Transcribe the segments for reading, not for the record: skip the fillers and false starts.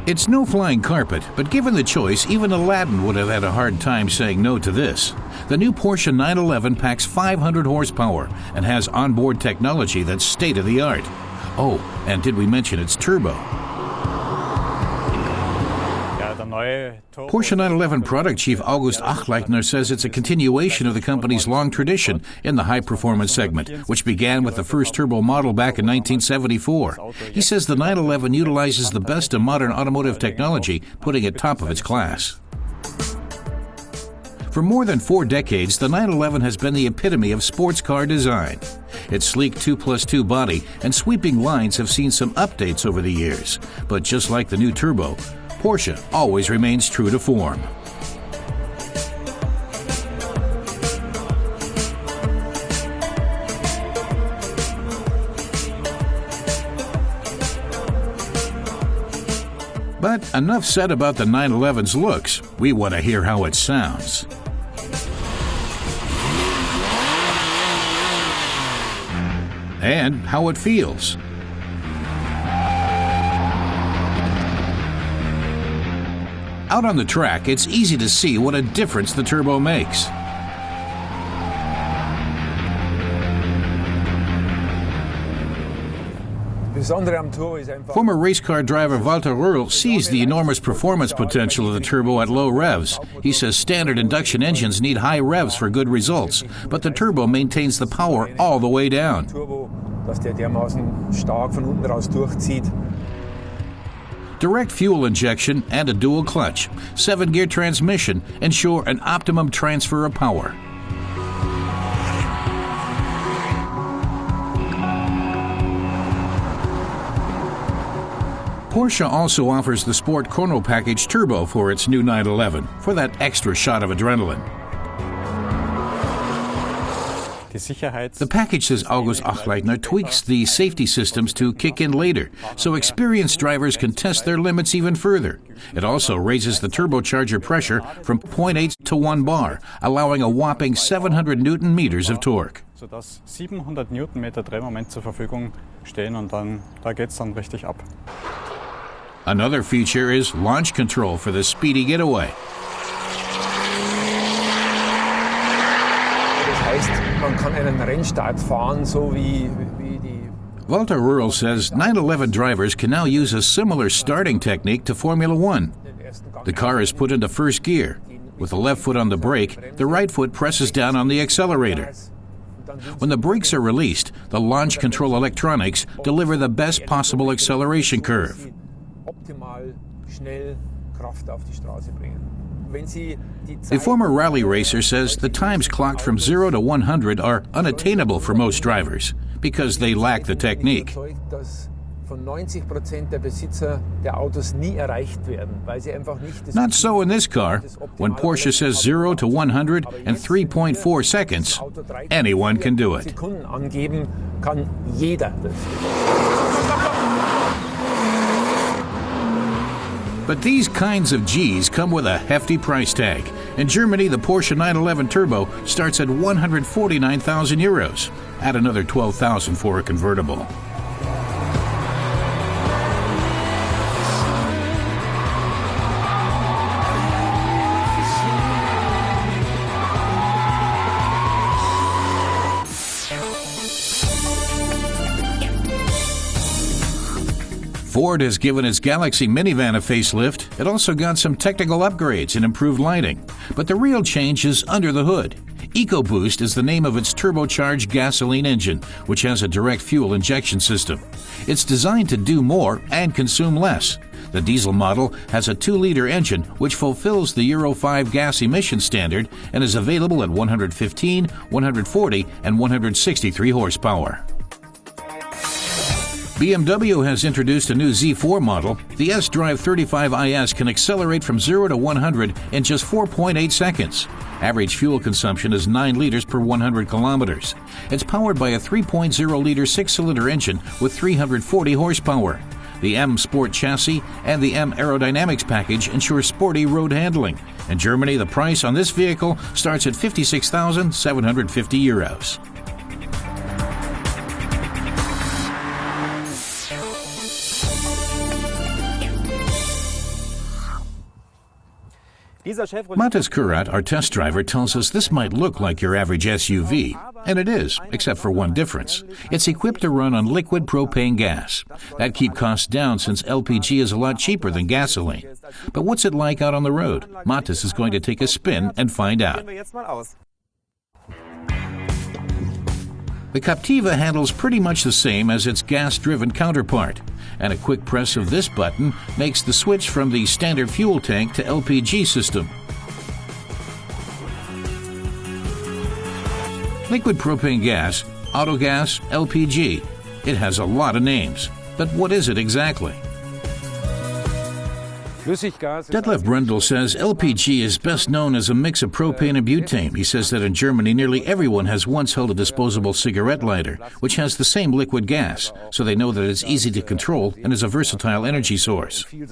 It's no flying carpet, but given the choice, even Aladdin would have had a hard time saying no to this. The new Porsche 911 packs 500 horsepower and has onboard technology that's state-of-the-art. Oh, and did we mention it's turbo? Porsche 911 product chief August Achleitner says it's a continuation of the company's long tradition in the high-performance segment, which began with the first turbo model back in 1974. He says the 911 utilizes the best of modern automotive technology, putting it top of its class. For more than 4 decades, the 911 has been the epitome of sports car design. Its sleek 2+2 body and sweeping lines have seen some updates over the years, but just like the new turbo, Porsche always remains true to form. But enough said about the 911's looks. We want to hear how it sounds. And how it feels. Out on the track, it's easy to see what a difference the turbo makes. Former race car driver Walter Röhrl sees the enormous performance potential of the turbo at low revs. He says standard induction engines need high revs for good results, but the turbo maintains the power all the way down. Direct fuel injection and a dual clutch, 7-gear transmission ensure an optimum transfer of power. Porsche also offers the Sport Chrono Package Turbo for its new 911, for that extra shot of adrenaline. The package, says August Achleitner, tweaks the safety systems to kick in later, so experienced drivers can test their limits even further. It also raises the turbocharger pressure from 0.8 to 1 bar, allowing a whopping 700 Newton meters of torque. Sodass 700 Newtonmeter Drehmoment zur Verfügung stehen und da geht's dann richtig ab. Another feature is launch control for the speedy getaway. Walter Röhrl says 911 drivers can now use a similar starting technique to Formula One. The car is put into first gear. With the left foot on the brake, the right foot presses down on the accelerator. When the brakes are released, the launch control electronics deliver the best possible acceleration curve. The former rally racer says the times clocked from 0 to 100 are unattainable for most drivers because they lack the technique. Not so in this car. When Porsche says 0 to 100 in 3.4 seconds, anyone can do it. But these kinds of Gs come with a hefty price tag. In Germany, the Porsche 911 Turbo starts at 149,000 euros. Add another 12,000 for a convertible. Ford has given its Galaxy minivan a facelift. It also got some technical upgrades and improved lighting. But the real change is under the hood. EcoBoost is the name of its turbocharged gasoline engine, which has a direct fuel injection system. It's designed to do more and consume less. The diesel model has a 2-liter engine which fulfills the Euro 5 gas emission standard and is available at 115, 140, and 163 horsepower. BMW has introduced a new Z4 model. The S-Drive 35IS can accelerate from 0 to 100 in just 4.8 seconds. Average fuel consumption is 9 liters per 100 kilometers. It's powered by a 3.0-liter 6-cylinder engine with 340 horsepower. The M Sport chassis and the M Aerodynamics package ensure sporty road handling. In Germany, the price on this vehicle starts at 56,750 euros. Matas Kurat, our test driver, tells us this might look like your average SUV, and it is, except for one difference. It's equipped to run on liquid propane gas. That keeps costs down since LPG is a lot cheaper than gasoline. But what's it like out on the road? Matas is going to take a spin and find out. The Captiva handles pretty much the same as its gas-driven counterpart, and a quick press of this button makes the switch from the standard fuel tank to LPG system. Liquid propane gas, autogas, LPG. It has a lot of names, but what is it exactly? Detlef Brendel says LPG is best known as a mix of propane and butane. He says that in Germany, nearly everyone has once held a disposable cigarette lighter, which has the same liquid gas, so they know that it's easy to control and is a versatile energy source. In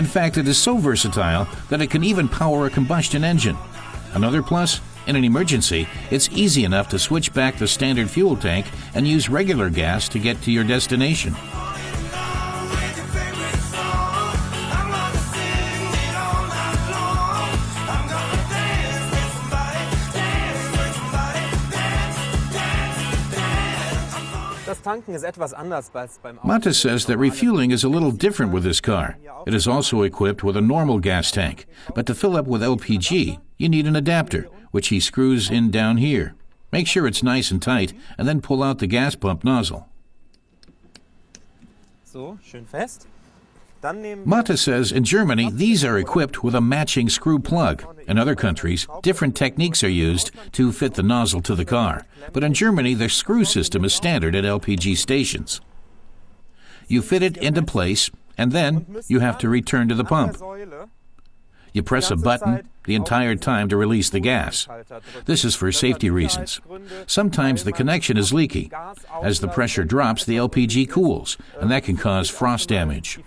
fact, it is so versatile that it can even power a combustion engine. Another plus? In an emergency, it's easy enough to switch back the standard fuel tank and use regular gas to get to your destination. Matas says that refueling is a little different with this car. It is also equipped with a normal gas tank, but to fill up with LPG, you need an adapter, which he screws in down here. Make sure it's nice and tight, and then pull out the gas pump nozzle. Matas says in Germany, these are equipped with a matching screw plug. In other countries, different techniques are used to fit the nozzle to the car. But in Germany, the screw system is standard at LPG stations. You fit it into place, and then you have to return to the pump. You press a button the entire time to release the gas. This is for safety reasons. Sometimes the connection is leaky. As the pressure drops, the LPG cools, and that can cause frost damage.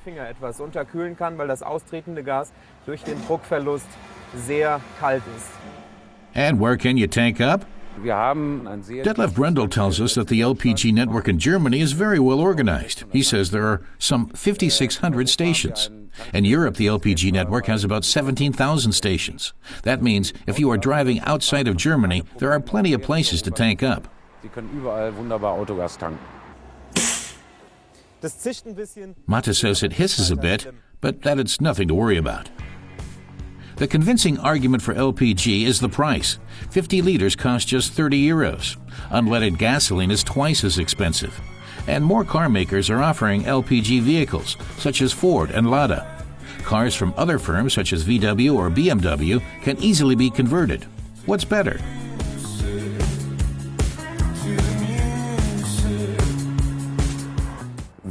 And where can you tank up? Detlef Brendel tells us that the LPG network in Germany is very well organized. He says there are some 5,600 stations. In Europe, the LPG network has about 17,000 stations. That means if you are driving outside of Germany, there are plenty of places to tank up. Matas says it hisses a bit, but that it's nothing to worry about. The convincing argument for LPG is the price. 50 liters cost just 30 euros. Unleaded gasoline is twice as expensive. And more car makers are offering LPG vehicles, such as Ford and Lada. Cars from other firms, such as VW or BMW, can easily be converted. What's better?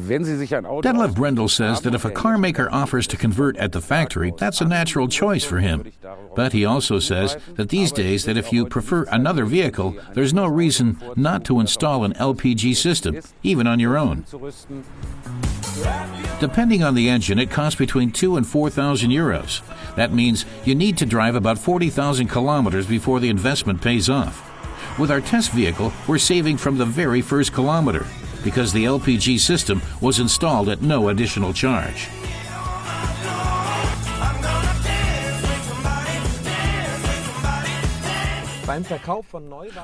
Detlef Brendel says that if a car maker offers to convert at the factory, that's a natural choice for him. But he also says that these days that if you prefer another vehicle, there's no reason not to install an LPG system, even on your own. Depending on the engine, it costs between 2,000 and 4,000 euros. That means you need to drive about 40,000 kilometers before the investment pays off. With our test vehicle, we're saving from the very first kilometer, because the LPG system was installed at no additional charge.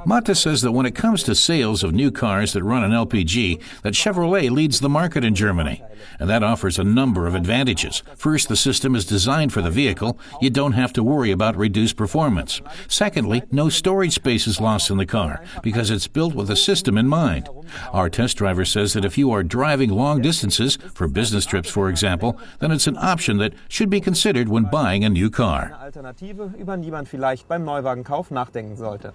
Matas says that when it comes to sales of new cars that run on LPG, that Chevrolet leads the market in Germany, and that offers a number of advantages. First, the system is designed for the vehicle. You don't have to worry about reduced performance. Secondly, no storage space is lost in the car because it's built with a system in mind. Our test driver says that if you are driving long distances, for business trips for example, then it's an option that should be considered when buying a new car. Sollte.